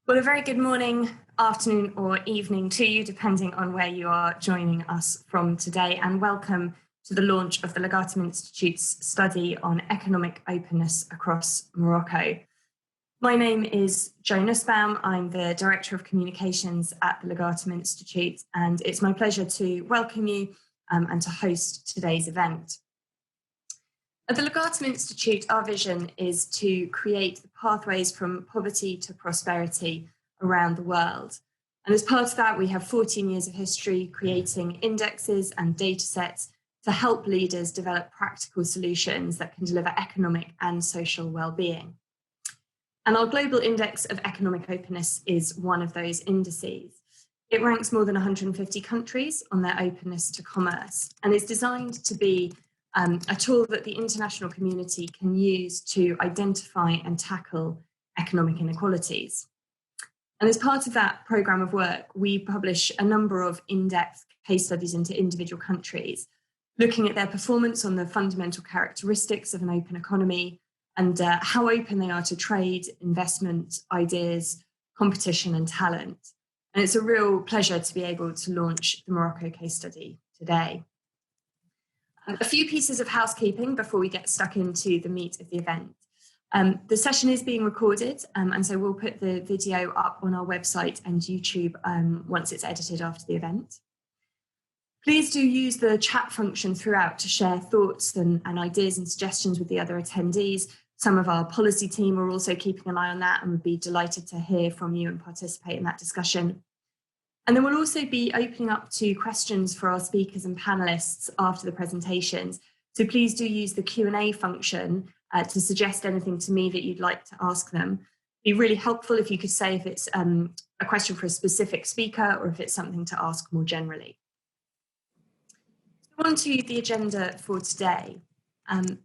Well, a very good morning, afternoon or evening to you, depending on where you are joining us from today, and welcome to the launch of the Legatum Institute's study on economic openness across Morocco. My name is Jo Nussbaum. I'm the Director of Communications at the Legatum Institute, and it's my pleasure to welcome you and to host today's event. At the Legatum Institute, our vision is to create the pathways from poverty to prosperity around the world. And as part of that, we have 14 years of history creating indexes and data sets to help leaders develop practical solutions that can deliver economic and social well-being. And our Global Index of Economic Openness is one of those indices. It ranks more than 150 countries on their openness to commerce, and is designed to be a tool that the international community can use to identify and tackle economic inequalities. And as part of that programme of work, we publish a number of in-depth case studies into individual countries, looking at their performance on the fundamental characteristics of an open economy and how open they are to trade, investment, ideas, competition and talent. And it's a real pleasure to be able to launch the Morocco case study today. A few pieces of housekeeping before we get stuck into the meat of the event. The session is being recorded, and so we'll put the video up on our website and YouTube once it's edited after the event. Please do use the chat function throughout to share thoughts and ideas and suggestions with the other attendees. Some of our policy team are also keeping an eye on that and would be delighted to hear from you and participate in that discussion. And then we'll also be opening up to questions for our speakers and panelists after the presentations. So please do use the Q&A function to suggest anything to me that you'd like to ask them. It'd be really helpful if you could say if it's a question for a specific speaker or if it's something to ask more generally. On to the agenda for today.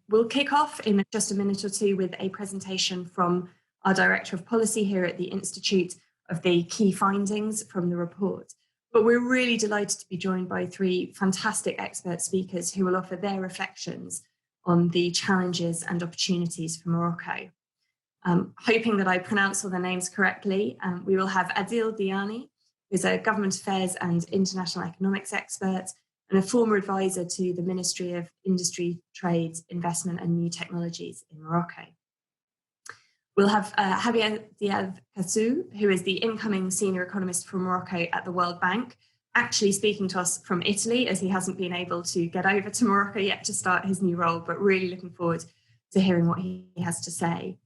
We'll kick off in just a minute or two with a presentation from our Director of Policy here at the Institute of the key findings from the report. But we're really delighted to be joined by three fantastic expert speakers who will offer their reflections on the challenges and opportunities for Morocco. Hoping that I pronounce all their names correctly, we will have Adil Diani, who's a government affairs and international economics expert and a former advisor to the Ministry of Industry, Trade, Investment and New Technologies in Morocco. We'll have Javier Díaz Cassou, who is the incoming senior economist from Morocco at the World Bank, actually speaking to us from Italy as he hasn't been able to get over to Morocco yet to start his new role, but really looking forward to hearing what he has to say.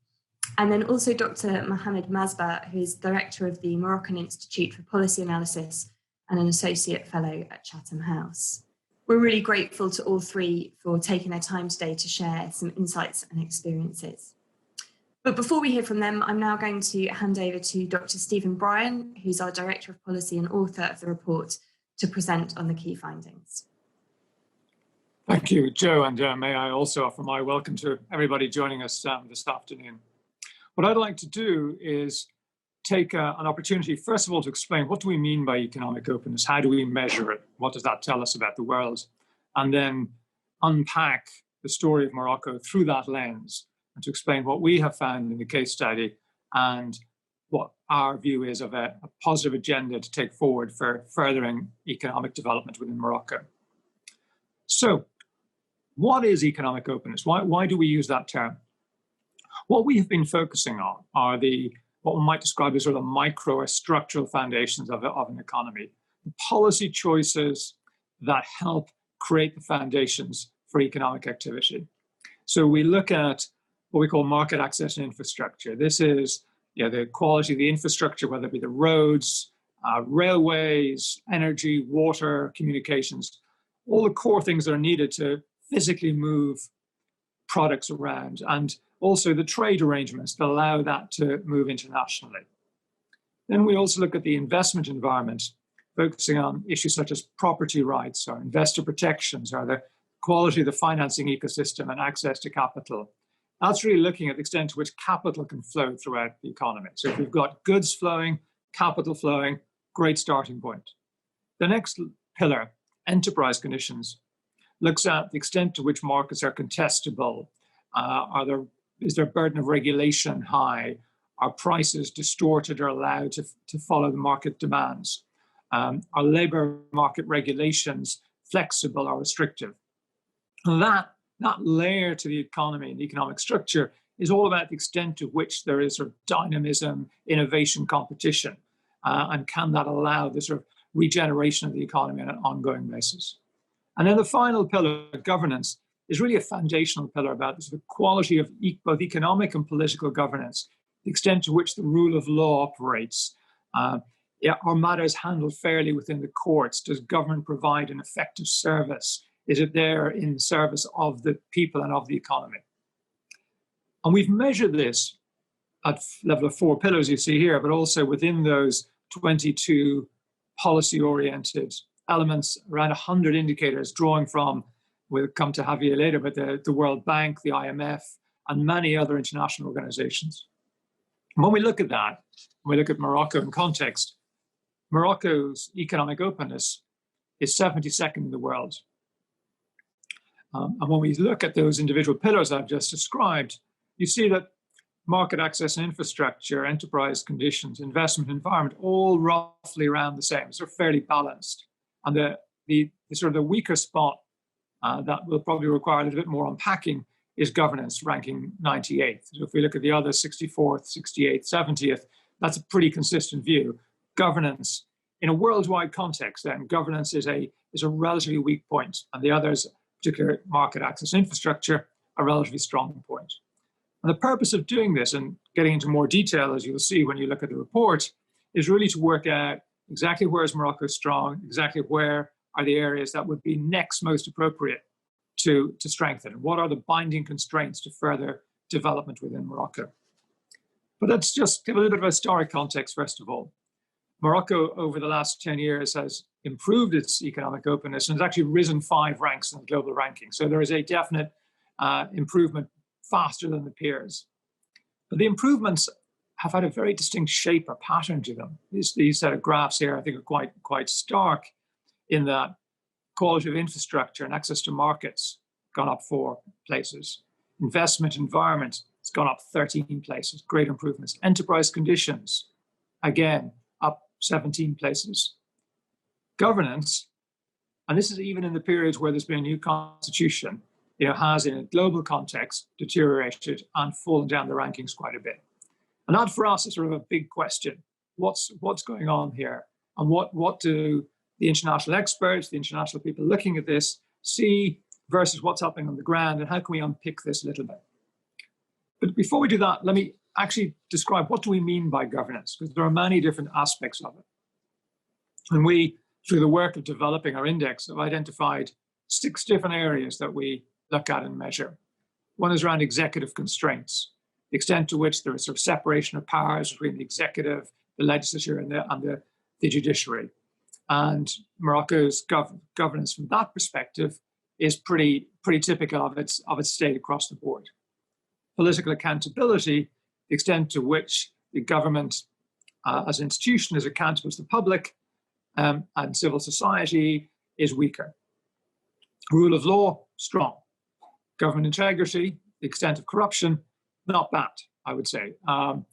And then also Dr. Mohamed Masbah, who is director of the Moroccan Institute for Policy Analysis and an associate fellow at Chatham House. We're really grateful to all three for taking their time today to share some insights and experiences. But before we hear from them, I'm now going to hand over to Dr. Stephen Brien, who's our Director of Policy and author of the report, to present on the key findings. Thank you, Jo, and may I also offer my welcome to everybody joining us this afternoon. What I'd like to do is take an opportunity, first of all, to explain what do we mean by economic openness? How do we measure it? What does that tell us about the world? And then unpack the story of Morocco through that lens, and to explain what we have found in the case study and what our view is of a positive agenda to take forward for furthering economic development within Morocco. So, what is economic openness? Why do we use that term? What we have been focusing on are what we might describe as sort of micro or structural foundations of an economy, the policy choices that help create the foundations for economic activity. So we look at what we call market access and infrastructure. This is the quality of the infrastructure, whether it be the roads, railways, energy, water, communications, all the core things that are needed to physically move products around, and also the trade arrangements that allow that to move internationally. Then we also look at the investment environment, focusing on issues such as property rights or investor protections or the quality of the financing ecosystem and access to capital. That's really looking at the extent to which capital can flow throughout the economy. So if we've got goods flowing, capital flowing, great starting point. The next pillar, enterprise conditions, looks at the extent to which markets are contestable. Is their burden of regulation high? are prices distorted or allowed to follow the market demands? Are labor market regulations flexible or restrictive? And that layer to the economy and the economic structure is all about the extent to which there is sort of dynamism, innovation, competition, and can that allow the sort of regeneration of the economy on an ongoing basis. And then the final pillar, governance, is really a foundational pillar about the sort of quality of both economic and political governance, the extent to which the rule of law operates. Are matters handled fairly within the courts? Does government provide an effective service? Is it there in service of the people and of the economy? And we've measured this at level of 4 pillars you see here, but also within those 22 policy-oriented elements, around 100 indicators drawing from, we'll come to Javier later, but the World Bank, the IMF, and many other international organizations. And when we look at that, when we look at Morocco in context, Morocco's economic openness is 72nd in the world. And when we look at those individual pillars I've just described, you see that market access and infrastructure, enterprise conditions, investment environment, all roughly around the same. So fairly balanced. And the sort of the weaker spot that will probably require a little bit more unpacking is governance, ranking 98th. So if we look at the other 64th, 68th, 70th, that's a pretty consistent view. Governance, in a worldwide context, then governance is a relatively weak point, and the others, particularly market access infrastructure, a relatively strong point. And the purpose of doing this and getting into more detail, as you'll see when you look at the report, is really to work out exactly where is Morocco strong, exactly where are the areas that would be next most appropriate to strengthen, and what are the binding constraints to further development within Morocco. But let's just give a little bit of historic context first of all. Morocco over the last 10 years has improved its economic openness and has actually risen 5 ranks in the global ranking. So there is a definite improvement faster than the peers. But the improvements have had a very distinct shape or pattern to them. These set of graphs here I think are quite stark in that quality of infrastructure and access to markets gone up 4 places. Investment environment has gone up 13 places, great improvements. Enterprise conditions, again, up 17 places. Governance, and this is even in the periods where there's been a new constitution, has in a global context deteriorated and fallen down the rankings quite a bit. And that for us is sort of a big question. What's going on here? And what do the international experts, the international people looking at this see versus what's happening on the ground, and how can we unpick this a little bit? But before we do that, let me actually describe what do we mean by governance, because there are many different aspects of it. And we, through the work of developing our index, have identified 6 different areas that we look at and measure. One is around executive constraints, the extent to which there is sort of separation of powers between the executive, the legislature, and the judiciary. And Morocco's governance from that perspective is pretty typical of its state across the board. Political accountability, the extent to which the government as an institution is accountable to the public and civil society is weaker. Rule of law, strong. Government integrity, the extent of corruption, not bad, I would say.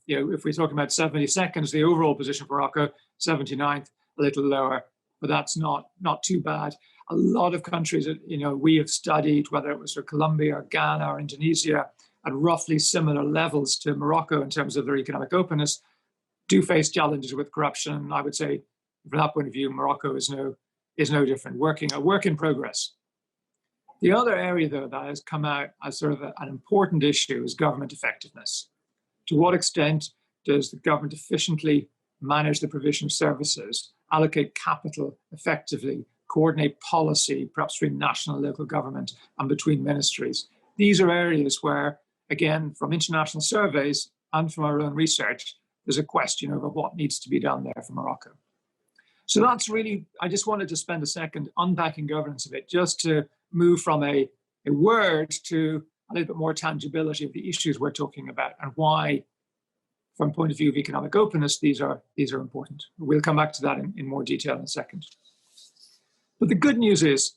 If we're talking about 72nd, the overall position for Morocco, 79th, a little lower, but that's not too bad. A lot of countries that we have studied, whether it was for Colombia or Ghana or Indonesia, at roughly similar levels to Morocco in terms of their economic openness, do face challenges with corruption. I would say, from that point of view, Morocco is no different. A work in progress. The other area, though, that has come out as sort of an important issue is government effectiveness. To what extent does the government efficiently manage the provision of services, allocate capital effectively, coordinate policy, perhaps between national and local government and between ministries? These are areas where, again, from international surveys and from our own research, there's a question over what needs to be done there for Morocco. So that's really, I just wanted to spend a second unpacking governance a bit, just to move from a word to a little bit more tangibility of the issues we're talking about and why, from the point of view of economic openness, these are important. We'll come back to that in more detail in a second. But the good news is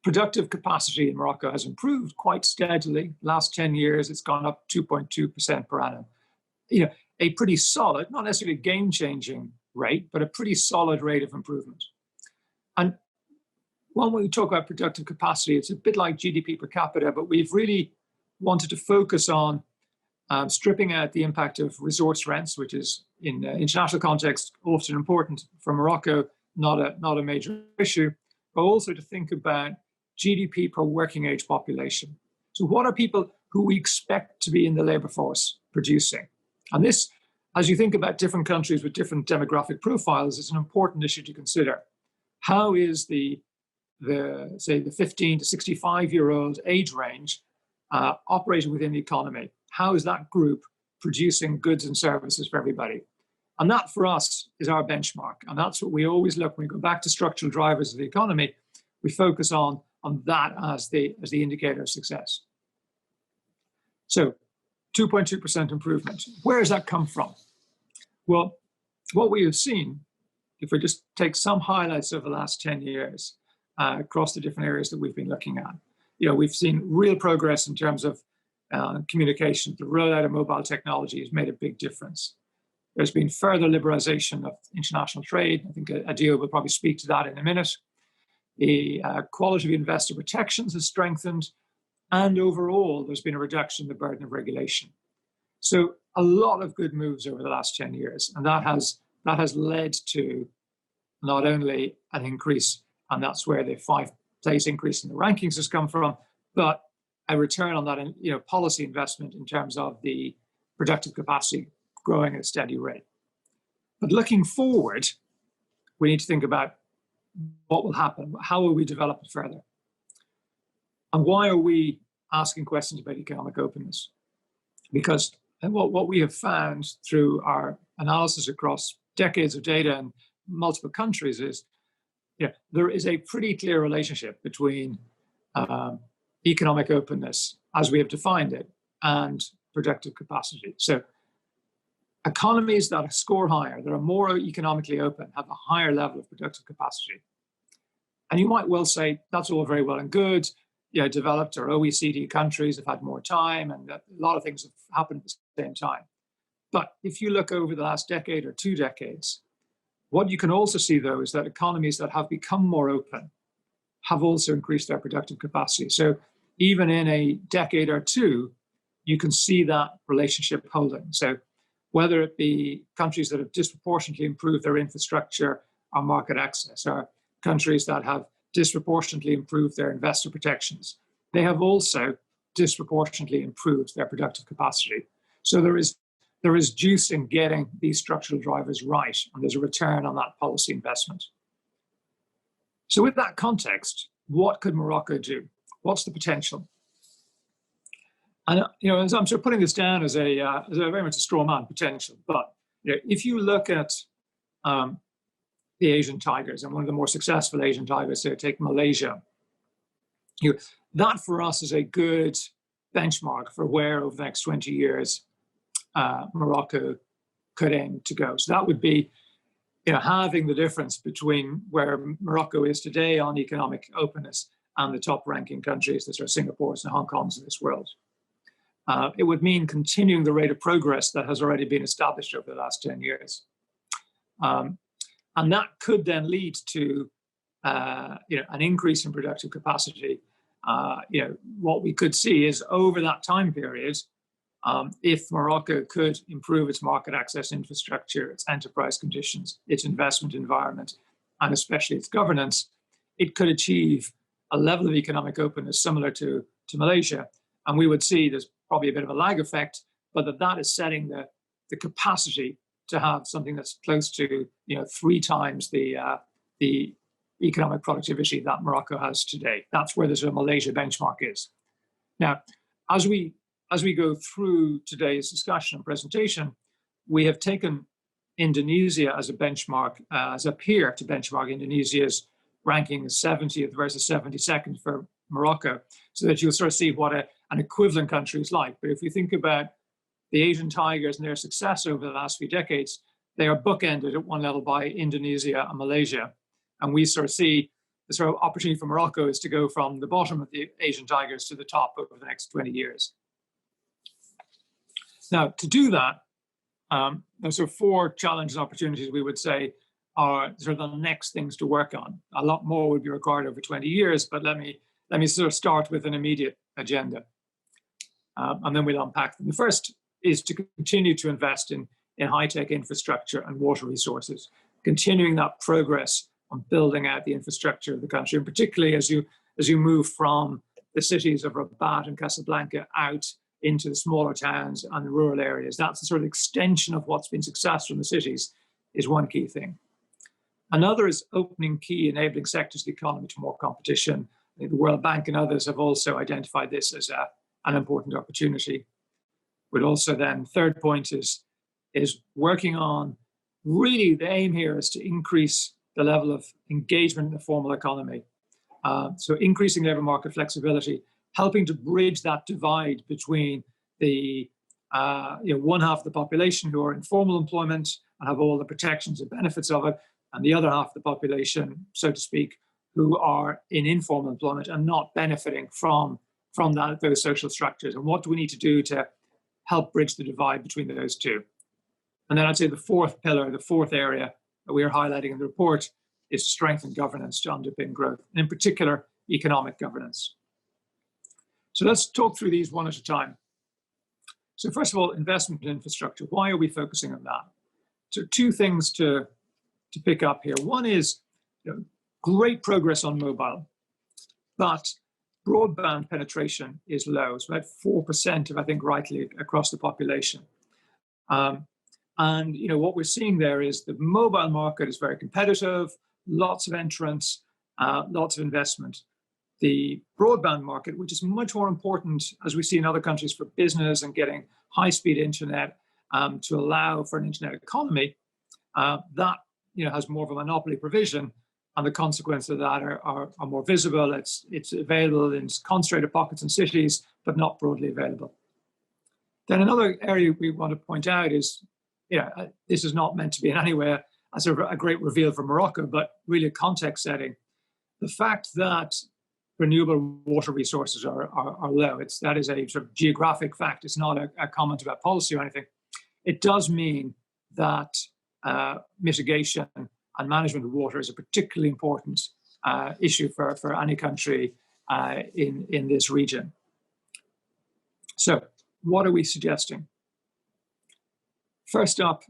productive capacity in Morocco has improved quite steadily. Last 10 years, it's gone up 2.2% per annum. a pretty solid, not necessarily game-changing rate, but a pretty solid rate of improvement. And when we talk about productive capacity, it's a bit like GDP per capita, but we've really wanted to focus on stripping out the impact of resource rents, which is in the international context often important. For Morocco, not a major issue, but also to think about GDP per working age population. So what are people who we expect to be in the labor force producing? And this, as you think about different countries with different demographic profiles, is an important issue to consider. How is the 15 to 65-year-old age range operating within the economy? How is that group producing goods and services for everybody? And that, for us, is our benchmark. And that's what we always look when we go back to structural drivers of the economy. We focus on that as the indicator of success. So 2.2% improvement. Where does that come from? Well, what we have seen, if we just take some highlights over the last 10 years across the different areas that we've been looking at, we've seen real progress in terms of communication. The rollout of mobile technology has made a big difference. There's been further liberalization of international trade. I think Adil will probably speak to that in a minute. The quality of investor protections has strengthened, and overall, there's been a reduction in the burden of regulation. So a lot of good moves over the last 10 years, and that has led to not only an increase, and that's where the 5-place increase in the rankings has come from, but a return on that policy investment in terms of the productive capacity growing at a steady rate. But looking forward, we need to think about what will happen. How will we develop it further? And why are we asking questions about economic openness? Because what we have found through our analysis across decades of data in multiple countries is there is a pretty clear relationship between economic openness, as we have defined it, and productive capacity. So economies that score higher, that are more economically open, have a higher level of productive capacity. And you might well say, that's all very well and good. Developed or OECD countries have had more time, and a lot of things have happened at the same time. But if you look over the last decade or 2 decades, what you can also see, though, is that economies that have become more open have also increased their productive capacity. So even in a decade or 2, you can see that relationship holding. So whether it be countries that have disproportionately improved their infrastructure or market access, or countries that have disproportionately improved their investor protections, they have also disproportionately improved their productive capacity. So there is juice in getting these structural drivers right, and there's a return on that policy investment. So with that context, what could Morocco do? What's the potential? And as I'm sort of putting this down as a very much a straw man potential, but if you look at the Asian tigers, and one of the more successful Asian tigers, so take Malaysia, that for us is a good benchmark for where over the next 20 years Morocco could aim to go. So that would be having the difference between where Morocco is today on economic openness and the top ranking countries, the sort of Singapores and Hong Kongs of this world. It would mean continuing the rate of progress that has already been established over the last 10 years. And that could then lead to an increase in productive capacity. What we could see is over that time period, if Morocco could improve its market access infrastructure, its enterprise conditions, its investment environment, and especially its governance, it could achieve a level of economic openness similar to Malaysia. And we would see there's probably a bit of a lag effect, but that is setting the capacity to have something that's close to 3 times the economic productivity that Morocco has today. That's where the sort of Malaysia benchmark is. Now, as we go through today's discussion and presentation, we have taken Indonesia as a benchmark, as a peer to benchmark Indonesia's ranking as 70th versus 72nd for Morocco, so that you'll sort of see what an equivalent country is like. But if you think about the Asian tigers and their success over the last few decades, they are bookended at one level by Indonesia and Malaysia. And we sort of see the sort of opportunity for Morocco is to go from the bottom of the Asian tigers to the top over the next 20 years. Now, to do that, Those are four challenges and opportunities we would say are sort of the next things to work on. A lot more would be required over 20 years, but let me sort of start with an immediate agenda. And then we'll unpack them. The first is to continue to invest in high-tech infrastructure and water resources, continuing that progress on building out the infrastructure of the country, and particularly as you move from the cities of Rabat and Casablanca out into the smaller towns and the rural areas. That's the sort of extension of what's been successful in the cities is one key thing. Another is opening key enabling sectors of the economy to more competition. I think the World Bank and others have also identified this as an important opportunity. But also then, third point is working on, really the aim here is to increase the level of engagement in the formal economy. So increasing labour market flexibility, helping to bridge that divide between the one half of the population who are in formal employment and have all the protections and benefits of it, and the other half of the population, so to speak, who are in informal employment and not benefiting from those social structures. And what do we need to do to help bridge the divide between those two? And then I'd say the fourth pillar, the fourth area that we are highlighting in the report is to strengthen governance to underpin growth, and in particular, economic governance. So let's talk through these one at a time. So first of all, investment in infrastructure. Why are we focusing on that? So two things to pick up here. One is great progress on mobile, but broadband penetration is low. It's about 4% of, I think, rightly across the population. And what we're seeing there is the mobile market is very competitive, lots of entrants, lots of investment. The broadband market, which is much more important, as we see in other countries, for business and getting high-speed internet to allow for an internet economy, that has more of a monopoly provision, and the consequences of that are more visible. It's available in concentrated pockets in cities, but not broadly available. Then another area we want to point out is, this is not meant to be in any way a sort of a great reveal for Morocco, but really a context setting. The fact that renewable water resources are low, that is a sort of geographic fact. It's not a comment about policy or anything. It does mean that mitigation and management of water is a particularly important issue for any country in this region. So what are we suggesting? First up,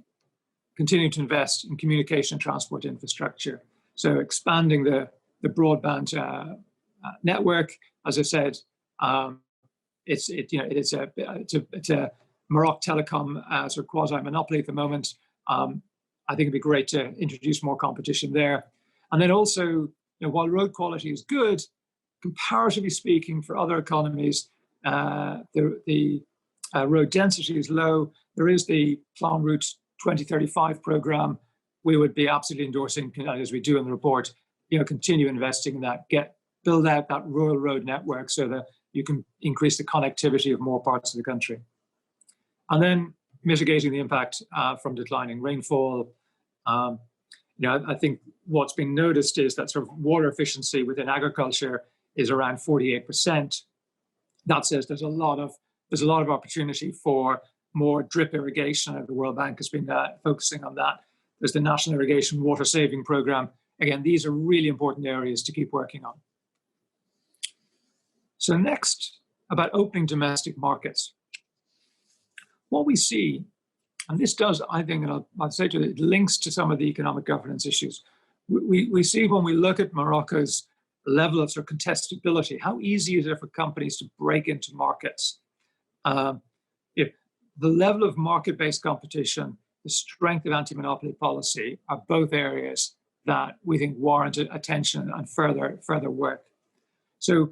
continue to invest in communication and transport infrastructure. So expanding the broadband network. As I said, it's a Morocco telecom sort of quasi-monopoly at the moment. I think it'd be great to introduce more competition there. And then also, while road quality is good, comparatively speaking, for other economies, the road density is low. There is the Plan Route 2035 program. We would be absolutely endorsing, as we do in the report, continue investing in that, build out that rural road network so that you can increase the connectivity of more parts of the country. And then mitigating the impact from declining rainfall. I think what's been noticed is that sort of water efficiency within agriculture is around 48%. That says there's a lot of opportunity for more drip irrigation. The World Bank has been focusing on that. There's the National Irrigation Water Saving Program. Again, these are really important areas to keep working on. So next, about opening domestic markets. What we see, and this does, I think, and I'll say to you, it links to some of the economic governance issues. We see when we look at Morocco's level of sort of contestability, how easy is it for companies to break into markets? The level of market-based competition, the strength of anti-monopoly policy are both areas that we think warrant attention and further work. So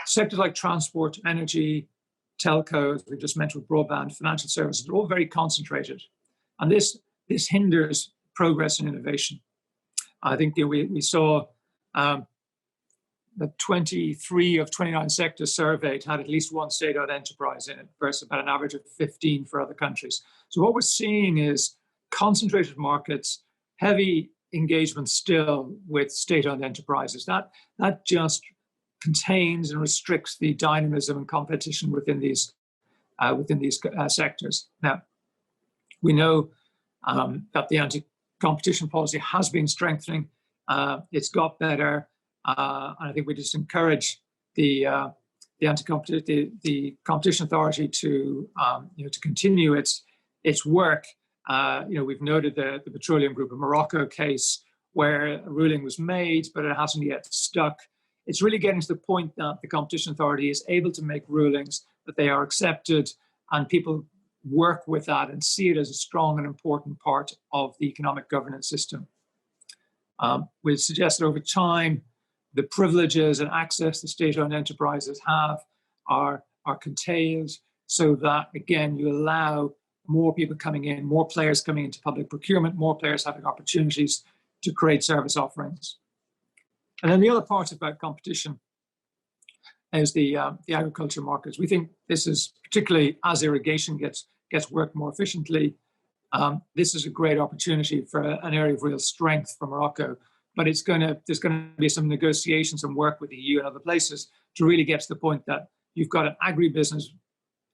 sectors like transport, energy, telcos, we just mentioned broadband, financial services, they're all very concentrated. And this hinders progress and innovation. I think we saw that 23 of 29 sectors surveyed had at least one state-owned enterprise in it versus about an average of 15 for other countries. So what we're seeing is concentrated markets, heavy engagement still with state-owned enterprises. That just contains and restricts the dynamism and competition within these sectors. Now, We know that the anti-competition policy has been strengthening. It's got better, and I think we just encourage the competition authority to to continue its work. We've noted the Petroleum Group of Morocco case where a ruling was made, but it hasn't yet stuck. It's really getting to the point that the competition authority is able to make rulings that they are accepted, and people work with that and see it as a strong and important part of the economic governance system. We suggest that over time, the privileges and access the state-owned enterprises have are contained, so that, again, you allow more people coming in, more players coming into public procurement, more players having opportunities to create service offerings. And then the other part about competition is the agriculture markets. We think this is, particularly as irrigation gets worked more efficiently, this is a great opportunity for an area of real strength for Morocco. But there's going to be some negotiations and work with the EU and other places to really get to the point that you've got an agribusiness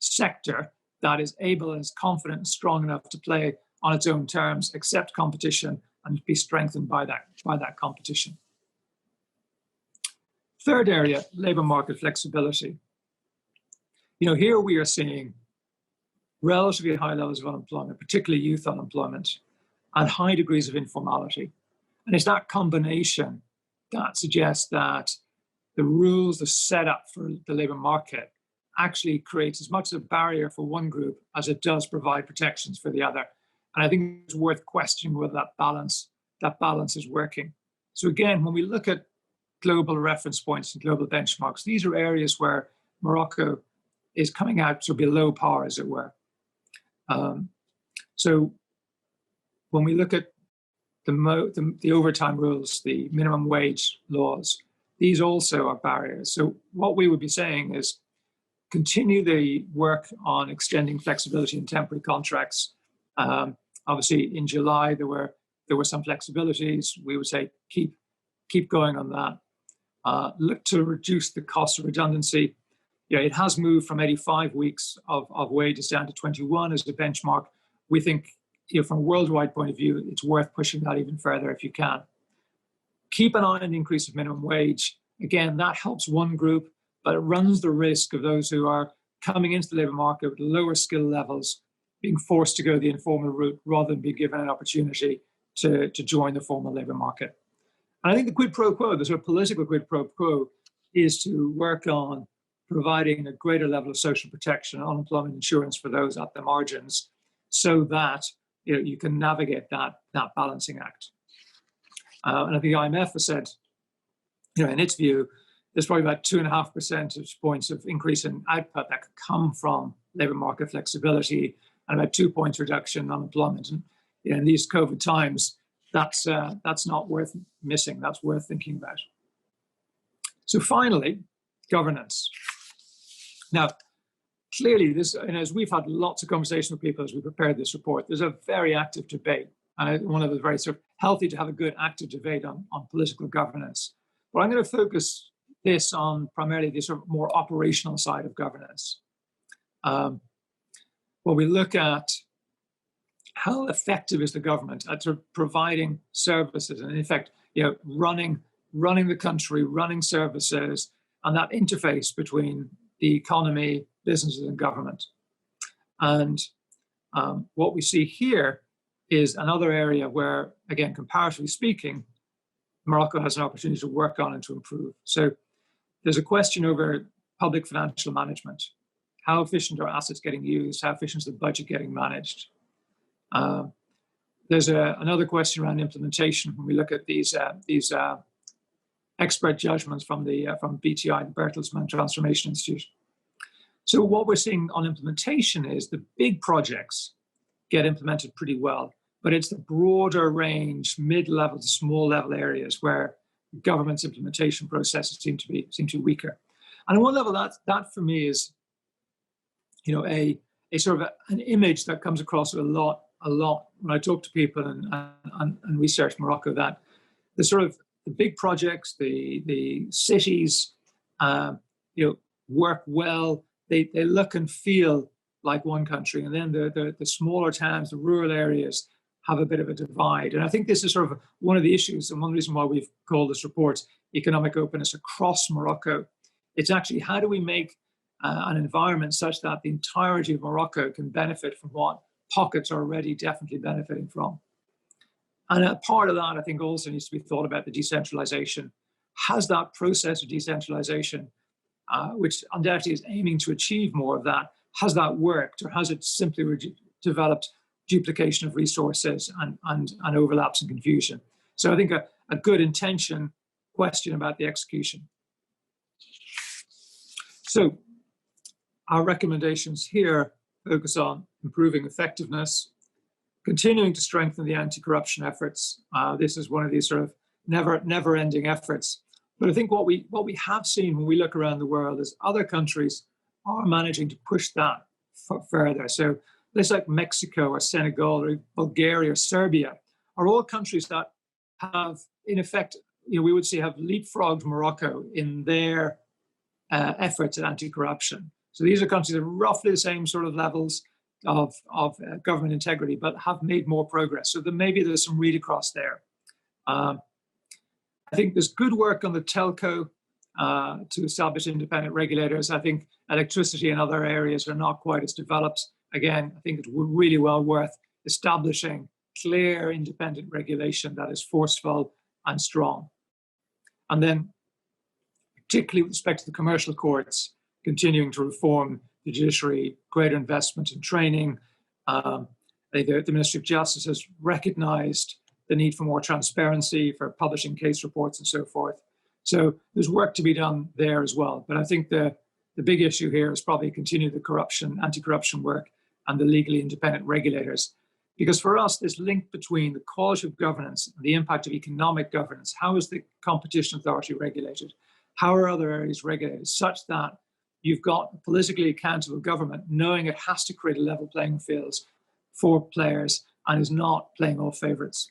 sector that is able and is confident and strong enough to play on its own terms, accept competition, and be strengthened by that competition. Third area, labour market flexibility. Here we are seeing relatively high levels of unemployment, particularly youth unemployment, and high degrees of informality. And it's that combination that suggests that the rules, the setup for the labour market actually creates as much of a barrier for one group as it does provide protections for the other. And I think it's worth questioning whether that balance is working. So again, when we look at global reference points and global benchmarks, these are areas where Morocco is coming out to below par, as it were. So when we look at the overtime rules, the minimum wage laws, these also are barriers. So what we would be saying is continue the work on extending flexibility in temporary contracts. Obviously, in July there were some flexibilities. We would say keep going on that. Look to reduce the cost of redundancy. It has moved from 85 weeks of wages down to 21 as a benchmark. We think, from a worldwide point of view, it's worth pushing that even further if you can. Keep an eye on the increase of minimum wage. Again, that helps one group, but it runs the risk of those who are coming into the labour market with lower skill levels being forced to go the informal route rather than be given an opportunity to join the formal labour market. And I think the quid pro quo, the sort of political quid pro quo, is to work on providing a greater level of social protection and unemployment insurance for those at the margins, so that you can navigate that balancing act. And I think the IMF has said, in its view, there's probably about 2.5 percentage points of increase in output that could come from labour market flexibility, and about 2 points reduction in unemployment. And in these COVID times, that's not worth missing. That's worth thinking about. So finally, governance. Now, clearly, as we've had lots of conversations with people as we prepared this report, there's a very active debate. And one of the very sort of healthy to have a good active debate on political governance. But I'm going to focus this on primarily the sort of more operational side of governance. Where we look at how effective is the government at sort of providing services and, in fact, running the country, running services, and that interface between the economy, businesses, and government. And what we see here is another area where, again, comparatively speaking, Morocco has an opportunity to work on and to improve. So there's a question over public financial management. How efficient are assets getting used? How efficient is the budget getting managed? There's another question around implementation when we look at these expert judgments from BTI, the Bertelsmann Transformation Institute. So what we're seeing on implementation is the big projects get implemented pretty well, but it's the broader range, mid-level to small-level areas where government's implementation processes seem to be weaker. And on one level, that for me is, a sort of an image that comes across a lot when I talk to people and research Morocco, that the sort of the big projects, the cities, work well. They look and feel like one country, and then the smaller towns, the rural areas have a bit of a divide. And I think this is sort of one of the issues, and one reason why we've called this report Economic Openness Across Morocco. It's actually, how do we make an environment such that the entirety of Morocco can benefit from what pockets are already definitely benefiting from? And a part of that, I think, also needs to be thought about the decentralization. Has that process of decentralization, which undoubtedly is aiming to achieve more of that, has that worked, or has it simply developed duplication of resources and overlaps and confusion? So I think a good intention question about the execution. So our recommendations here focus on improving effectiveness, continuing to strengthen the anti-corruption efforts. This is one of these sort of never-ending efforts. But I think what we have seen when we look around the world is other countries are managing to push that further. So places like Mexico or Senegal or Bulgaria or Serbia are all countries that have, in effect, we would say have leapfrogged Morocco in their efforts at anti-corruption. So these are countries at roughly the same sort of levels of government integrity, but have made more progress. So maybe there's some read across there. I think there's good work on the telco to establish independent regulators. I think electricity and other areas are not quite as developed. Again, I think it's really well worth establishing clear independent regulation that is forceful and strong. And then, particularly with respect to the commercial courts, continuing to reform the judiciary, greater investment in training. I think the Ministry of Justice has recognized the need for more transparency, for publishing case reports and so forth. So there's work to be done there as well. But I think the big issue here is probably continue the anti-corruption work and the legally independent regulators. Because for us, this link between the quality of governance and the impact of economic governance, how is the competition authority regulated? How are other areas regulated such that you've got a politically accountable government knowing it has to create a level playing field for players and is not playing all favorites?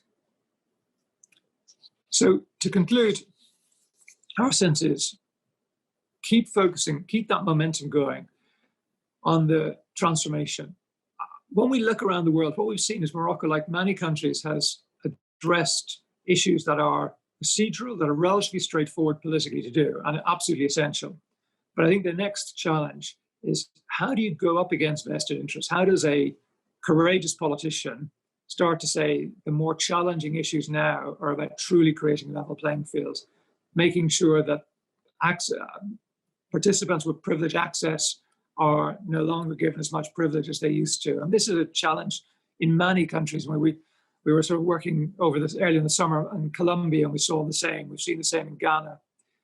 So to conclude, our sense is keep focusing, keep that momentum going on the transformation. When we look around the world, what we've seen is Morocco, like many countries, has addressed issues that are procedural, that are relatively straightforward politically to do, and absolutely essential. But I think the next challenge is, how do you go up against vested interests? How does a courageous politician start to say the more challenging issues now are about truly creating level playing fields, making sure that participants with privileged access are no longer given as much privilege as they used to? And this is a challenge in many countries. Where we were sort of working over this early in the summer in Colombia, and we saw the same. We've seen the same in Ghana.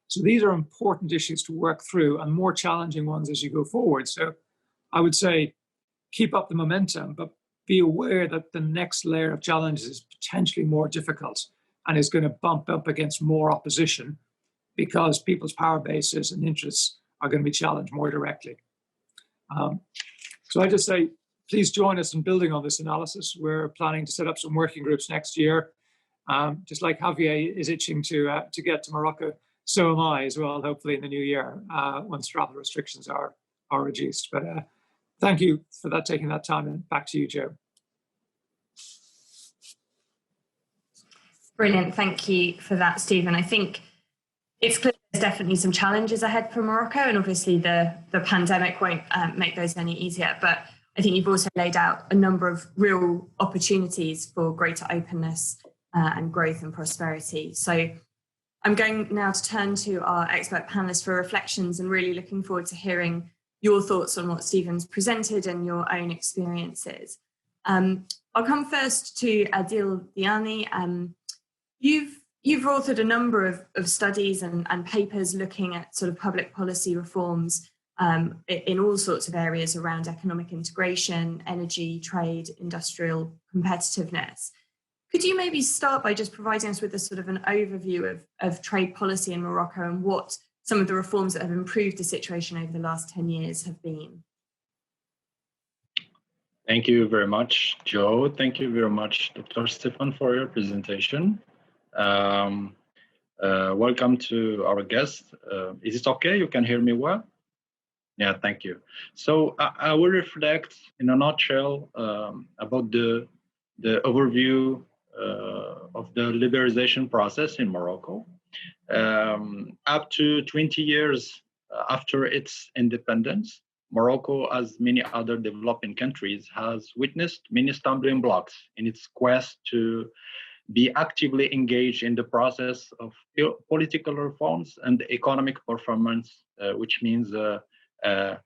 So these are important issues to work through, and more challenging ones as you go forward. So I would say keep up the momentum, but be aware that the next layer of challenges is potentially more difficult and is going to bump up against more opposition, because people's power bases and interests are going to be challenged more directly. So I just say, please join us in building on this analysis. We're planning to set up some working groups next year. Just like Javier is itching to get to Morocco, so am I as well, hopefully in the new year, once travel restrictions are reduced. But thank you for taking that time, and back to you, Joe. Brilliant, thank you for that, Stephen. I think it's clear there's definitely some challenges ahead for Morocco, and obviously the pandemic won't make those any easier. But I think you've also laid out a number of real opportunities for greater openness and growth and prosperity. So I'm going now to turn to our expert panelists for reflections, and really looking forward to hearing your thoughts on what Stephen's presented and your own experiences. I'll come first to Adil Diani. You've authored a number of studies and papers looking at sort of public policy reforms in all sorts of areas around economic integration, energy, trade, industrial competitiveness. Could you maybe start by just providing us with a sort of an overview of trade policy in Morocco and what some of the reforms that have improved the situation over the last 10 years have been? Thank you very much, Joe. Thank you very much, Dr. Stephen, for your presentation. Welcome to our guest. Is it okay? You can hear me well? Yeah, thank you. So I will reflect in a nutshell about the overview of the liberalization process in Morocco. Up to 20 years after its independence, Morocco, as many other developing countries, has witnessed many stumbling blocks in its quest to be actively engaged in the process of political reforms and economic performance, which means uh,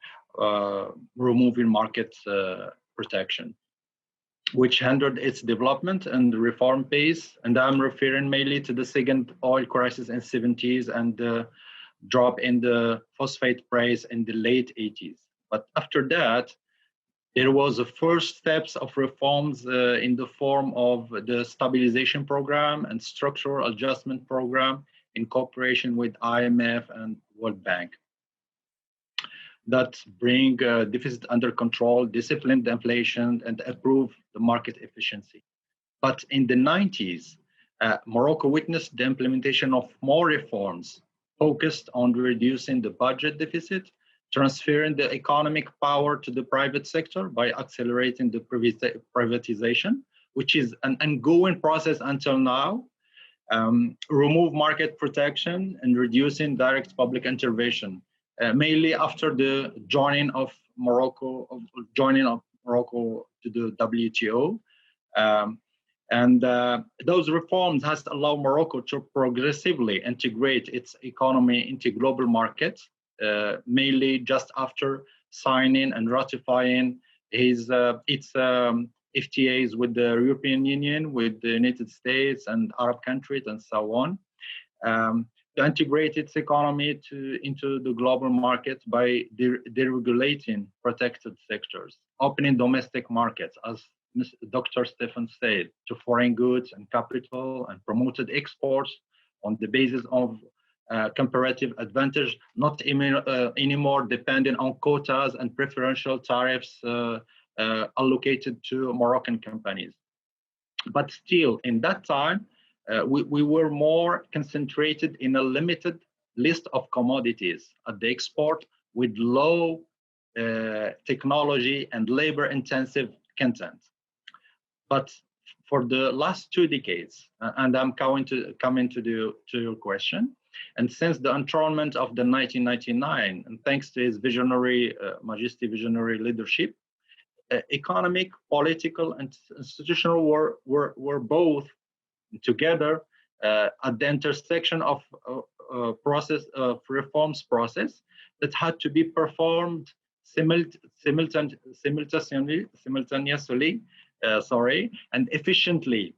removing market protection, which hindered its development and reform pace. And I'm referring mainly to the second oil crisis in the 70s and the drop in the phosphate price in the late 80s. But after that, there was the first steps of reforms in the form of the stabilization program and structural adjustment program in cooperation with IMF and World Bank that bring deficit under control, discipline the inflation, and improve the market efficiency. But in the 90s, Morocco witnessed the implementation of more reforms focused on reducing the budget deficit, transferring the economic power to the private sector by accelerating the privatization, which is an ongoing process until now, remove market protection, and reducing direct public intervention, mainly after the joining of Morocco to the WTO. And those reforms has allowed Morocco to progressively integrate its economy into global markets, mainly just after signing and ratifying its FTAs with the European Union, with the United States and Arab countries and so on, to integrate its economy into the global market by deregulating protected sectors, opening domestic markets, as Dr. Stefan said, to foreign goods and capital, and promoted exports on the basis of comparative advantage, not anymore dependent on quotas and preferential tariffs allocated to Moroccan companies. But still, in that time, we were more concentrated in a limited list of commodities at the export with low technology and labor-intensive content. But for the last 2 decades, and I'm coming to your question, and since the enthronement of the 1999, and thanks to his visionary, Majesty visionary leadership, economic, political, and institutional were both together at the intersection of reforms process that had to be performed simultaneously, and efficiently.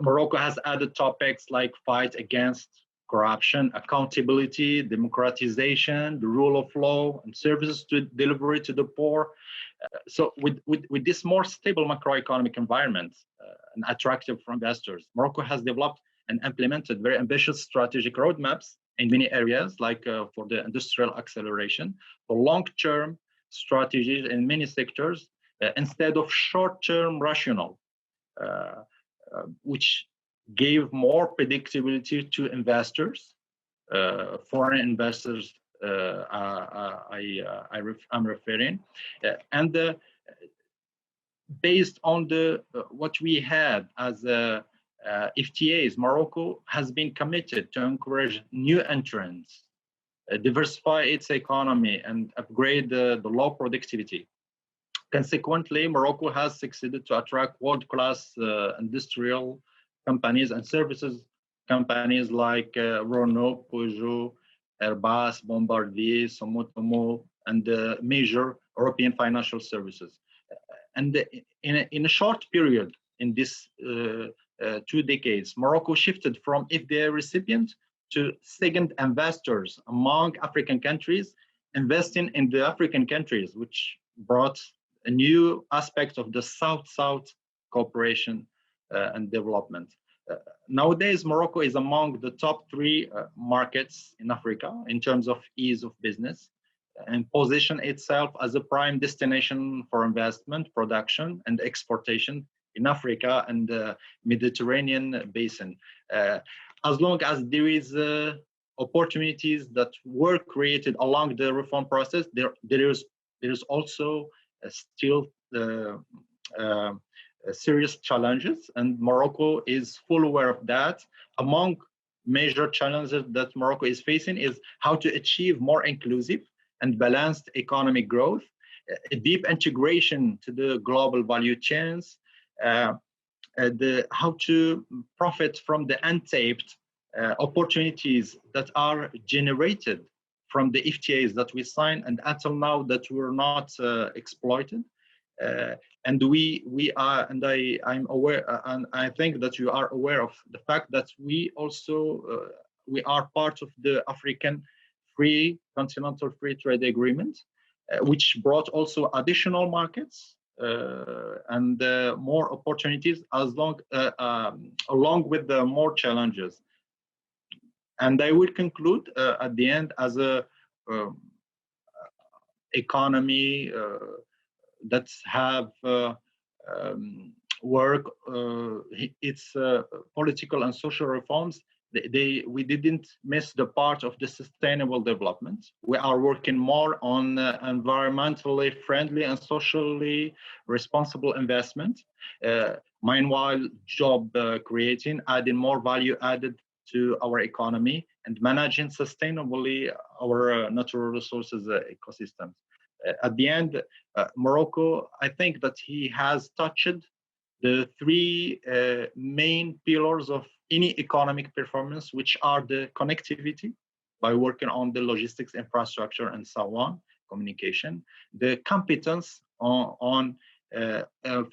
Morocco has added topics like fight against corruption, accountability, democratization, the rule of law, and services to delivery to the poor. So with this more stable macroeconomic environment and attractive for investors, Morocco has developed and implemented very ambitious strategic roadmaps in many areas, like for the industrial acceleration, for long-term strategies in many sectors, instead of short-term rational, which gave more predictability to investors, foreign investors. I'm referring, and based on what we had as FTAs, Morocco has been committed to encourage new entrants, diversify its economy, and upgrade the low productivity. Consequently, Morocco has succeeded to attract world-class industrial companies and services companies like Renault, Peugeot, Airbus, Bombardier, Sumitomo, and major European financial services. And in a short period, in this 2 decades, Morocco shifted from FDI recipient to second investors among African countries, investing in the African countries, which brought a new aspect of the South-South cooperation and development. Nowadays, Morocco is among the top 3 markets in Africa in terms of ease of business, and position itself as a prime destination for investment, production, and exportation in Africa and the Mediterranean basin. As long as there is opportunities that were created along the reform process, there is also still serious challenges, and Morocco is full aware of that. Among major challenges that Morocco is facing is how to achieve more inclusive and balanced economic growth, a deep integration to the global value chains, how to profit from the untapped opportunities that are generated from the FTAs that we signed and until now that were not exploited. And we are, and I'm aware, and I think that you are aware of the fact that we also we are part of the African Continental Free Trade Agreement, which brought also additional markets and more opportunities along with the more challenges. And I will conclude at the end as a economy that have work its political and social reforms. We didn't miss the part of the sustainable development. We are working more on environmentally friendly and socially responsible investment. Meanwhile, job creating, adding more value added to our economy and managing sustainably our natural resources ecosystems. At the end, Morocco, I think that he has touched the three main pillars of any economic performance, which are the connectivity, by working on the logistics infrastructure and so on, communication, the competence on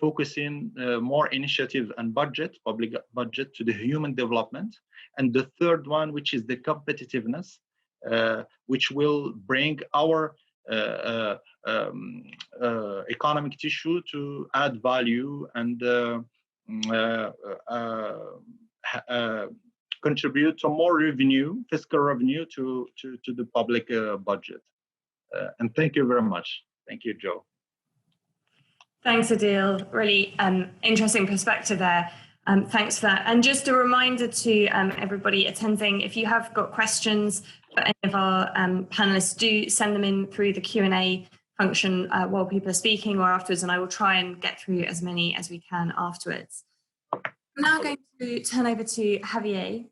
focusing more initiatives and public budget to the human development, and the third one, which is the competitiveness, which will bring our economic tissue to add value and contribute to more revenue, fiscal revenue to the public budget. And thank you very much. Thank you, Joe. Thanks, Adil. Really interesting perspective there. Thanks for that. And just a reminder to everybody attending, if you have got questions for any of our panelists, do send them in through the Q&A function while people are speaking or afterwards, and I will try and get through as many as we can afterwards. I'm now going to turn over to Javier.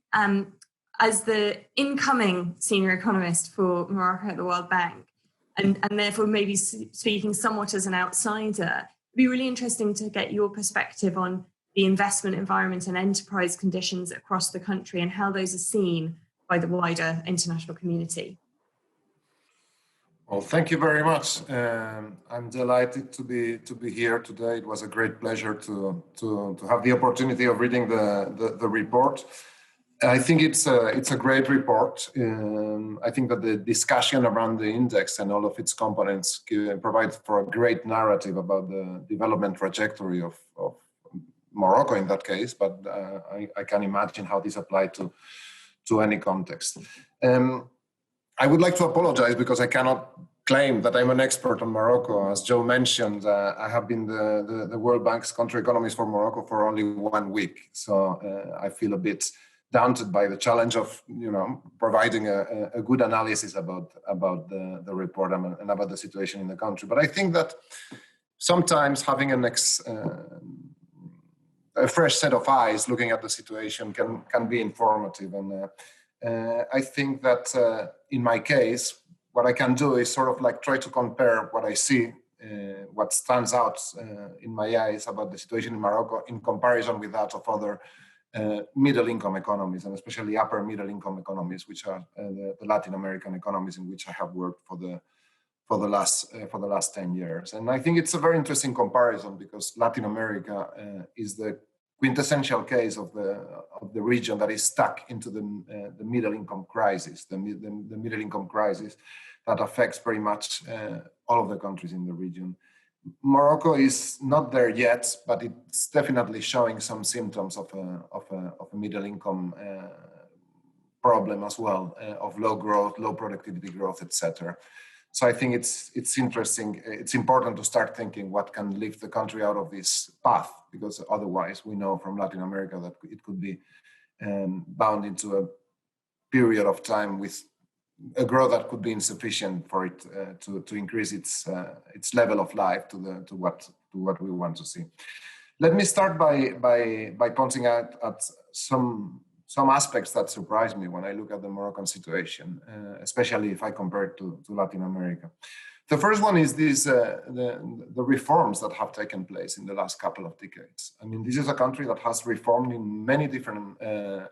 As the incoming senior economist for Morocco at the World Bank, and therefore maybe speaking somewhat as an outsider, it'd be really interesting to get your perspective on the investment environment and enterprise conditions across the country and how those are seen by the wider international community. Well, thank you very much. I'm delighted to be here today. It was a great pleasure to have the opportunity of reading the report. I think it's a great report. I think that the discussion around the index and all of its components provide for a great narrative about the development trajectory of Morocco in that case, but I can imagine how this applies to any context. I would like to apologize because I cannot claim that I'm an expert on Morocco. As Joe mentioned, I have been the World Bank's country economist for Morocco for only 1 week. So I feel a bit daunted by the challenge of providing a good analysis about the report and about the situation in the country. But I think that sometimes having a fresh set of eyes looking at the situation can be informative. And I think that in my case, what I can do is sort of like try to compare what I see, what stands out in my eyes about the situation in Morocco in comparison with that of other middle-income economies, and especially upper middle-income economies, which are the Latin American economies in which I have worked for the last 10 years. And I think it's a very interesting comparison because Latin America is the quintessential case of the region that is stuck into the middle-income crisis, the middle-income crisis that affects very much all of the countries in the region. Morocco is not there yet, but it's definitely showing some symptoms of a middle-income problem as well, of low growth, low productivity growth, etc. So I think it's interesting. It's important to start thinking what can lift the country out of this path, because otherwise we know from Latin America that it could be bound into period of time with a growth that could be insufficient for it to increase its level of life to what we want to see. Let me start by pointing out at some aspects that surprised me when I look at the Moroccan situation, especially if I compare it to Latin America. The first one is the reforms that have taken place in the last couple of decades. I mean, this is a country that has reformed in many different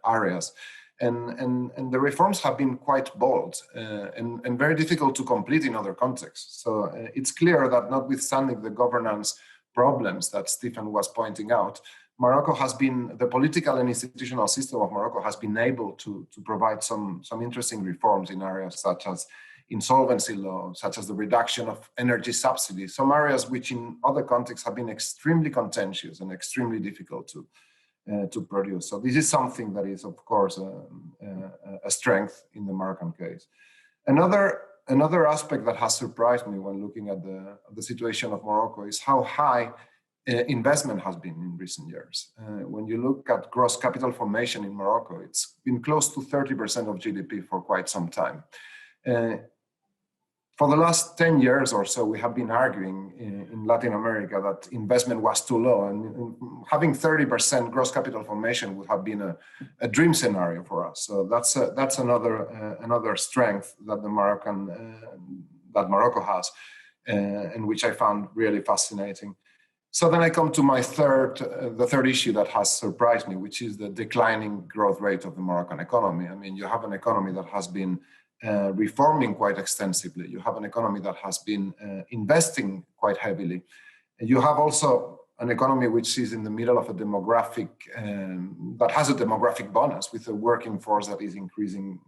areas, and the reforms have been quite bold and very difficult to complete in other contexts. So it's clear that notwithstanding the governance problems that Stephen was pointing out, the political and institutional system of Morocco has been able to provide some interesting reforms in areas such as insolvency law, such as the reduction of energy subsidies, some areas which in other contexts have been extremely contentious and extremely difficult to produce. So this is something that is, of course, a strength in the Moroccan case. Another aspect that has surprised me when looking at the situation of Morocco is how high investment has been in recent years. When you look at gross capital formation in Morocco, it's been close to 30% of GDP for quite some time. For the last 10 years or so, we have been arguing in Latin America that investment was too low, and having 30% gross capital formation would have been a dream scenario for us. So that's another strength that that Morocco has, and which I found really fascinating. So then I come to the third issue that has surprised me, which is the declining growth rate of the Moroccan economy. I mean, you have an economy that has been reforming quite extensively. You have an economy that has been investing quite heavily. You have also an economy which is in the middle of that has a demographic bonus with a working force that is increasing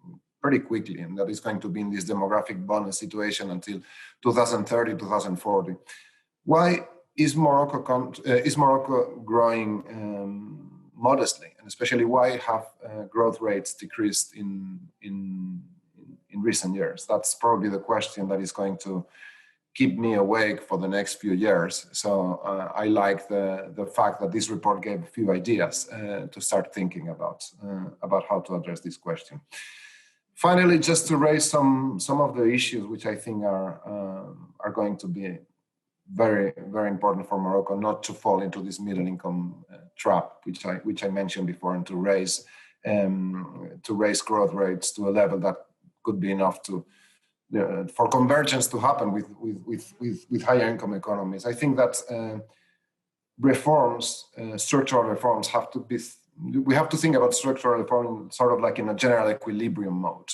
pretty quickly, and that is going to be in this demographic bonus situation until 2030, 2040. Why is Morocco growing modestly, and especially why have growth rates decreased in recent years? That's probably the question that is going to keep me awake for the next few years. So I like the fact that this report gave a few ideas to start thinking about how to address this question. Finally, just to raise some of the issues which I think are going to be very, very important for Morocco not to fall into this middle income trap, which I mentioned before, and to raise growth rates to a level that could be enough for convergence to happen with higher income economies. I think that structural reforms we have to think about structural reform sort of like in a general equilibrium mode.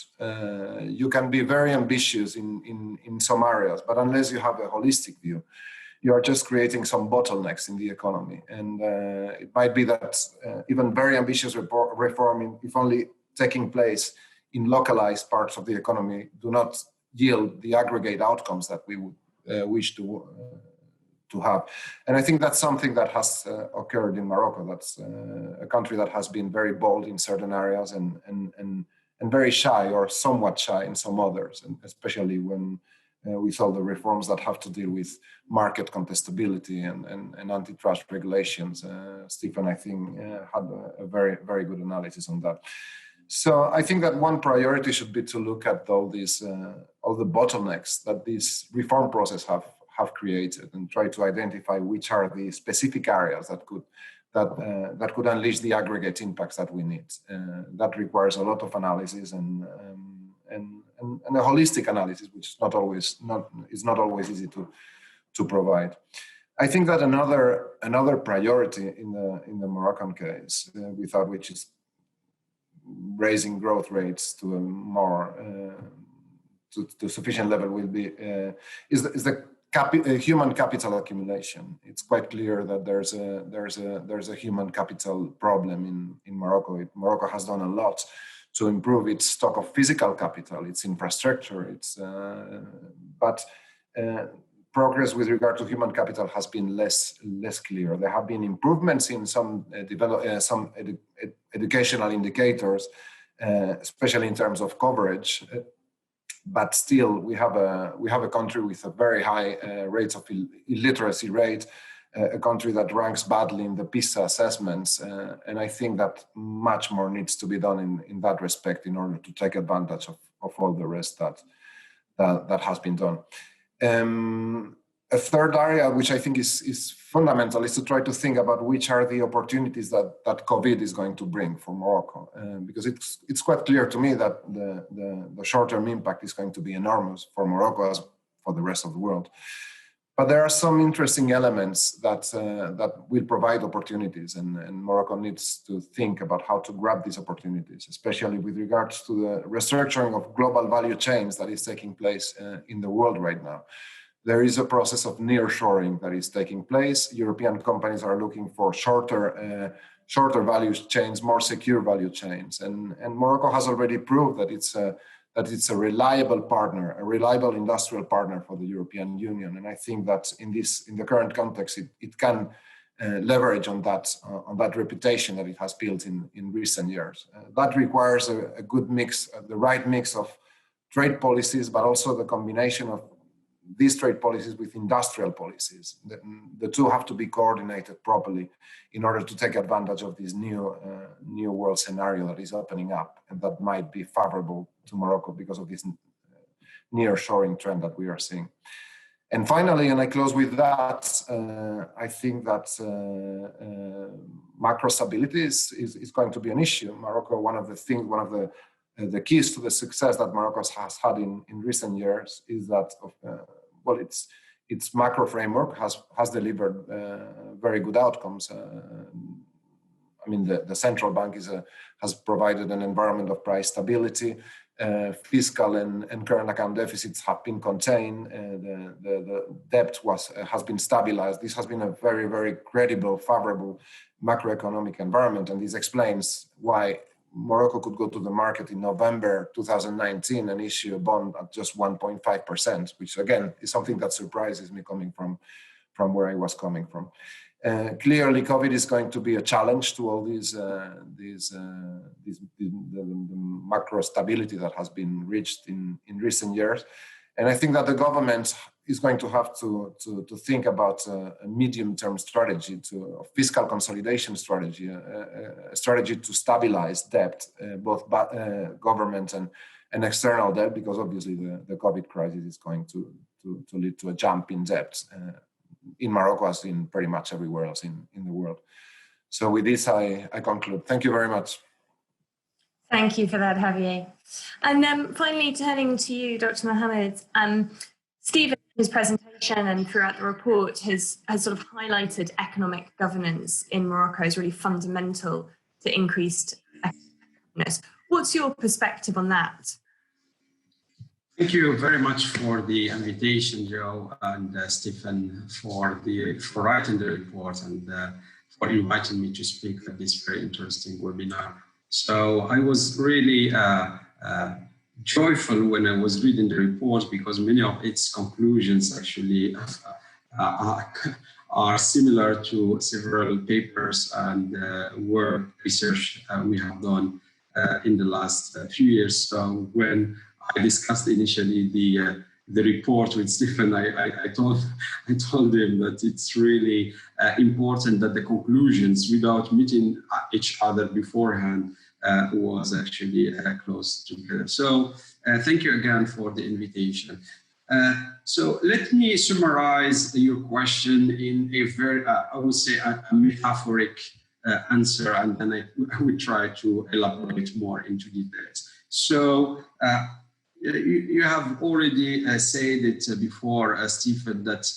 You can be very ambitious in some areas, but unless you have a holistic view, you are just creating some bottlenecks in the economy. And it might be that even very ambitious reform, if only taking place in localized parts of the economy, do not yield the aggregate outcomes that we would wish to have. And I think that's something that has occurred in Morocco. That's a country that has been very bold in certain areas and very shy or somewhat shy in some others, and especially when with all the reforms that have to deal with market contestability and antitrust regulations. Stephen, I think, had a very, very good analysis on that. So I think that one priority should be to look at all the bottlenecks that this reform process have created, and try to identify which are the specific areas that could unleash the aggregate impacts that we need. That requires a lot of analysis and a holistic analysis, which is not always easy to provide. I think that another priority in the Moroccan case, without which is raising growth rates to a more to sufficient level, will be is the human capital accumulation. It's quite clear that there's a human capital problem in Morocco. Morocco has done a lot to improve its stock of physical capital, its infrastructure, but progress with regard to human capital has been less clear. There have been improvements in some educational indicators, especially in terms of coverage. But still, we have a country with a very high rates of illiteracy rate, a country that ranks badly in the PISA assessments. And I think that much more needs to be done in that respect in order to take advantage of all the rest that has been done. A third area, which I think is fundamental, is to try to think about which are the opportunities that COVID is going to bring for Morocco. Because it's quite clear to me that the short-term impact is going to be enormous for Morocco as for the rest of the world. But there are some interesting elements that will provide opportunities, and Morocco needs to think about how to grab these opportunities, especially with regards to the restructuring of global value chains that is taking place in the world right now. There is a process of nearshoring that is taking place. European companies are looking for shorter value chains, more secure value chains, and Morocco has already proved that it's a reliable partner, a reliable industrial partner for the European Union. And I think that in the current context, it can leverage on that reputation that it has built in recent years. That requires a good mix, the right mix of trade policies, but also the combination of these trade policies with industrial policies. The two have to be coordinated properly in order to take advantage of this new world scenario that is opening up and that might be favorable to Morocco because of this nearshoring trend that we are seeing. And finally, and I close with that, I think that macro stability is going to be an issue. Morocco, one of the keys to the success that Morocco has had in recent years is that its macro framework has delivered very good outcomes. I mean, the central bank has provided an environment of price stability. Fiscal and current account deficits have been contained. The debt has been stabilized. This has been a very, very credible, favorable macroeconomic environment, and this explains why Morocco could go to the market in November 2019 and issue a bond at just 1.5%, which again is something that surprises me coming from where I was coming from. Clearly, COVID is going to be a challenge to all the macro stability that has been reached in recent years, and I think that the government is going to have to think about a medium-term strategy, a fiscal consolidation strategy, a strategy to stabilize debt, both government and external debt, because obviously the COVID crisis is going to lead to a jump in debt in Morocco as in pretty much everywhere else in the world. So with this, I conclude. Thank you very much. Thank you for that, Javier. And finally, turning to you, Dr. Mohamed, Stephen, in his presentation and throughout the report has sort of highlighted economic governance in Morocco as really fundamental to increased effectiveness. What's your perspective on that? Thank you very much for the invitation, Joe and Stephen, for writing the report and for inviting me to speak at this very interesting webinar. So I was really joyful when I was reading the report because many of its conclusions actually are similar to several papers and work research we have done in the last few years. So when I discussed initially the report with Stephen, I told him that it's really important that the conclusions, without meeting each other beforehand, was actually close together. So thank you again for the invitation. So let me summarize your question in a very, I would say, a metaphoric answer, and then I will try to elaborate more into details. So you have already said it before, Stephen, that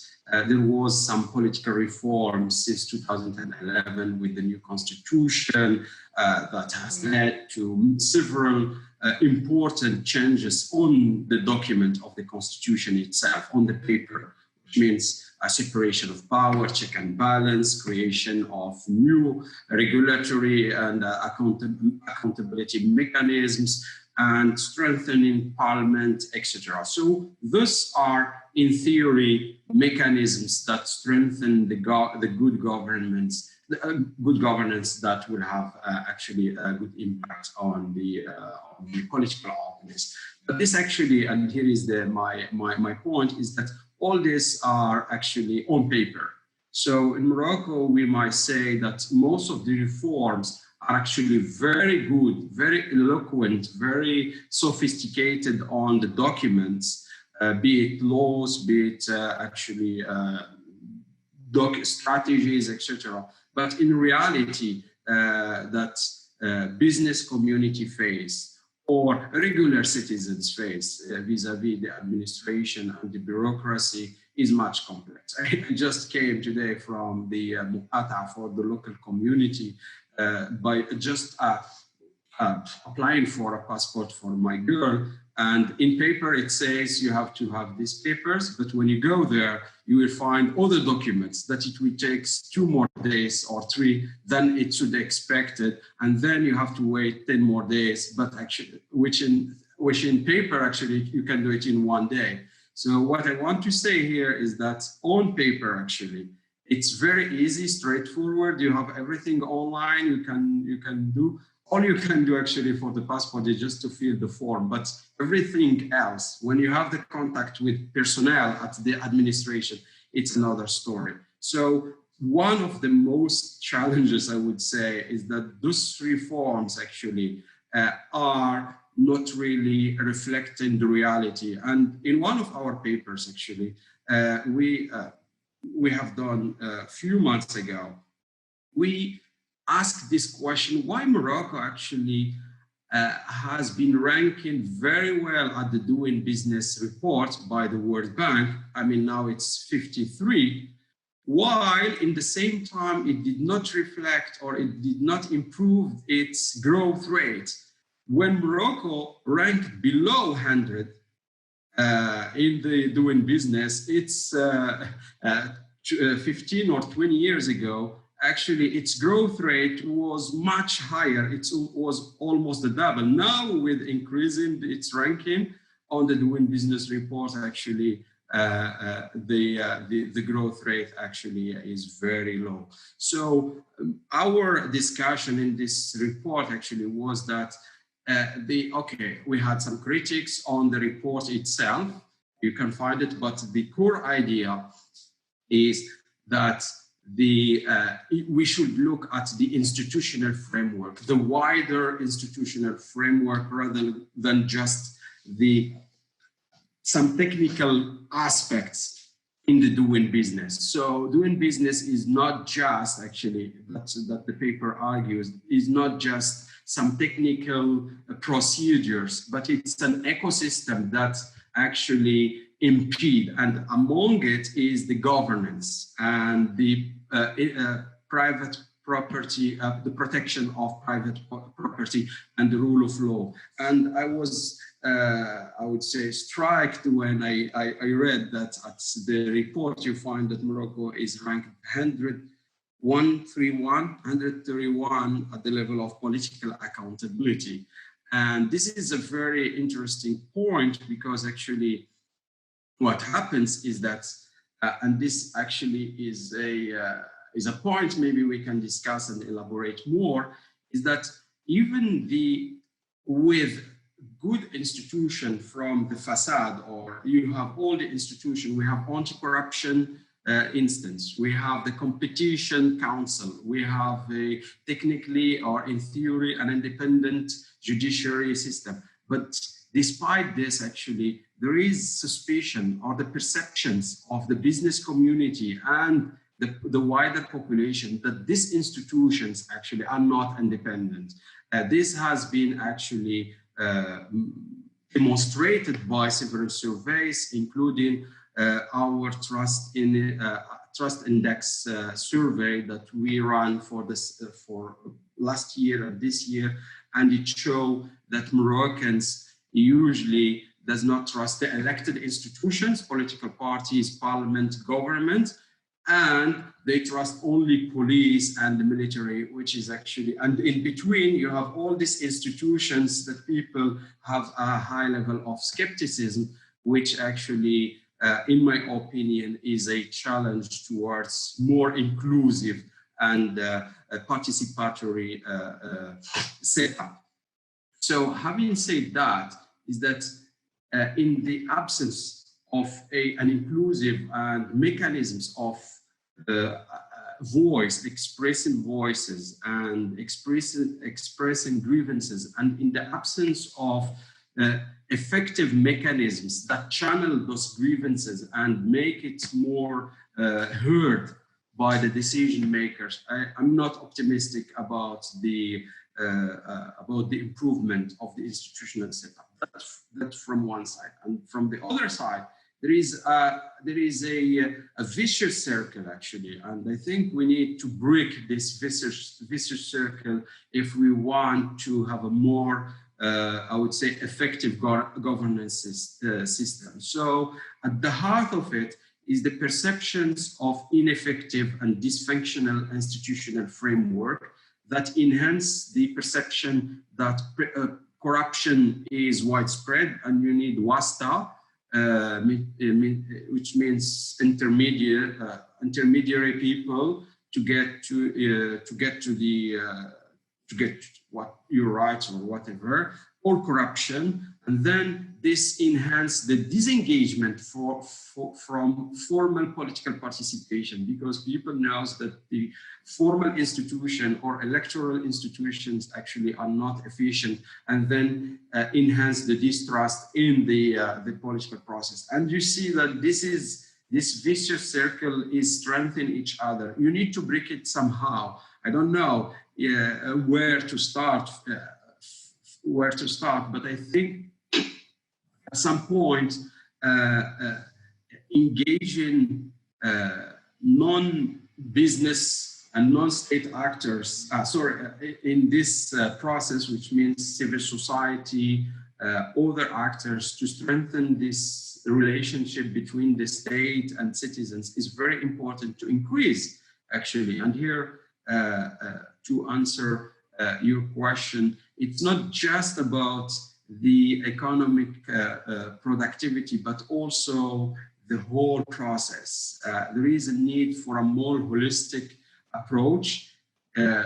there was some political reform since 2011 with the new constitution that has led to several important changes on the document of the constitution itself, on the paper, which means a separation of power, check and balance, creation of new regulatory and accountability mechanisms, and strengthening parliament, etc. So those are, in theory, mechanisms that strengthen the good governance that will have actually a good impact on the political openness. But this actually, and here is my point, is that all these are actually on paper. So in Morocco, we might say that most of the reforms are actually very good, very eloquent, very sophisticated on the documents, be it laws, be it strategies, etc. But in reality, that business community face or regular citizens face vis-a-vis the administration and the bureaucracy is much complex. I just came today from the Muqata for the local community by just applying for a passport for my girl. And in paper, it says you have to have these papers, but when you go there, you will find other documents that it will take 2 more days or 3 than it should expected. And then you have to wait 10 more days, but actually, which in paper, actually, you can do it in 1 day. So what I want to say here is that on paper, actually, it's very easy, straightforward. You have everything online. You can do. All you can do actually for the passport is just to fill the form, but everything else, when you have the contact with personnel at the administration, it's another story. So one of the most challenges, I would say, is that those reforms actually are not really reflecting the reality. And in one of our papers, actually, we have done a few months ago, we ask this question: why Morocco actually has been ranking very well at the Doing Business report by the World Bank. I mean, now it's 53, while in the same time it did not reflect or it did not improve its growth rate. When Morocco ranked below 100 in the Doing Business, it's 15 or 20 years ago, actually its growth rate was much higher. It was almost the double. Now with increasing its ranking on the Doing Business report, actually the growth rate actually is very low. So our discussion in this report actually was that we had some critics on the report itself. You can find it, but the core idea is that we should look at the institutional framework, the wider institutional framework, rather than just some technical aspects in the Doing Business. So Doing Business is not just, actually, that the paper argues, is not just some technical procedures, but it's an ecosystem that actually impede, and among it is the governance and the private property, the protection of private property and the rule of law. And I was, I would say, struck when I read that at the report you find that Morocco is ranked 131 at the level of political accountability. And this is a very interesting point, because actually what happens is that, and this actually is a point maybe we can discuss and elaborate more, is that even with good institution from the facade, or you have all the institution, we have anti-corruption instance, we have the competition council, we have a technically or in theory an independent judiciary system. But despite this, actually, there is suspicion or the perceptions of the business community and the wider population that these institutions actually are not independent. This has been actually demonstrated by several surveys, including our trust index survey that we ran for last year and this year, and it showed that Moroccans usually does not trust the elected institutions, political parties, parliament, government, and they trust only police and the military, which is actually, and in between you have all these institutions that people have a high level of skepticism, which actually, in my opinion, is a challenge towards more inclusive and participatory setup. So having said that, is that in the absence of an inclusive and mechanisms of voice, expressing voices and expressing grievances, and in the absence of effective mechanisms that channel those grievances and make it more heard by the decision makers, I'm not optimistic about the improvement of the institutional setup. That's from one side, and from the other side, there is a vicious circle actually, and I think we need to break this vicious circle if we want to have a more I would say effective governance system. So at the heart of it is the perceptions of ineffective and dysfunctional institutional framework that enhance the perception that corruption is widespread and you need wasta, which means intermediary people to get what your rights or whatever, or corruption, and then this enhance the disengagement from formal political participation, because people knows that the formal institution or electoral institutions actually are not efficient, and then enhance the distrust in the political process. And you see that this vicious circle is strengthening each other. You need to break it somehow. I don't know where to start, but I think at some point engaging non-business and non-state actors in this process, which means civil society, other actors, to strengthen this relationship between the state and citizens is very important to increase actually. And here to answer your question, it's not just about the economic productivity, but also the whole process. There is a need for a more holistic approach.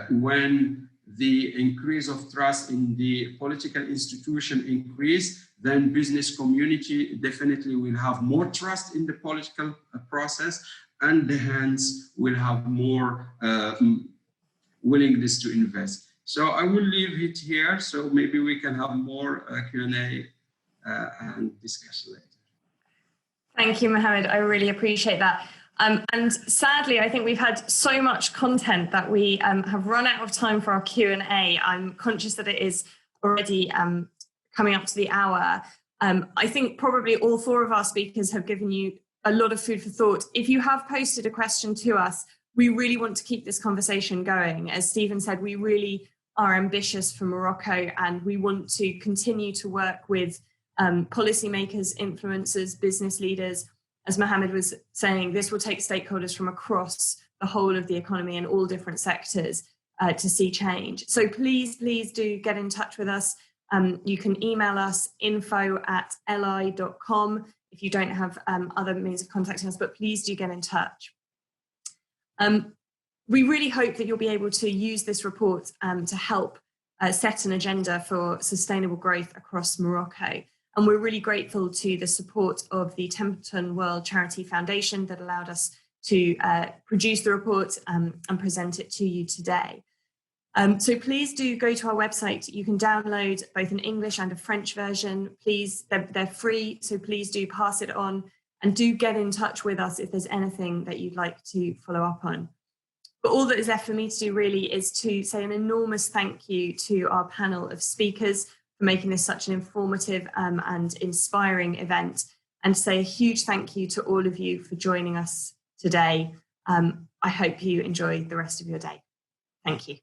When the increase of trust in the political institution increase, then business community definitely will have more trust in the political process, and hence will have more willingness to invest. So I will leave it here, so maybe we can have more Q&A and discuss later. Thank you, Mohamed. I really appreciate that. And sadly, I think we've had so much content that we have run out of time for our Q&A. I'm conscious that it is already coming up to the hour. I think probably all four of our speakers have given you a lot of food for thought. If you have posted a question to us, we really want to keep this conversation going. As Stephen said, we really are ambitious for Morocco, and we want to continue to work with policymakers, influencers, business leaders. As Mohamed was saying, this will take stakeholders from across the whole of the economy and all different sectors to see change. So please do get in touch with us. You can email us info@li.com if you don't have other means of contacting us, but please do get in touch. We really hope that you'll be able to use this report to help set an agenda for sustainable growth across Morocco. And we're really grateful to the support of the Templeton World Charity Foundation that allowed us to produce the report and present it to you today. So please do go to our website. You can download both an English and a French version. Please, they're free, so please do pass it on, and do get in touch with us if there's anything that you'd like to follow up on. But all that is left for me to do really is to say an enormous thank you to our panel of speakers for making this such an informative and inspiring event, and to say a huge thank you to all of you for joining us today. I hope you enjoy the rest of your day. Thank you.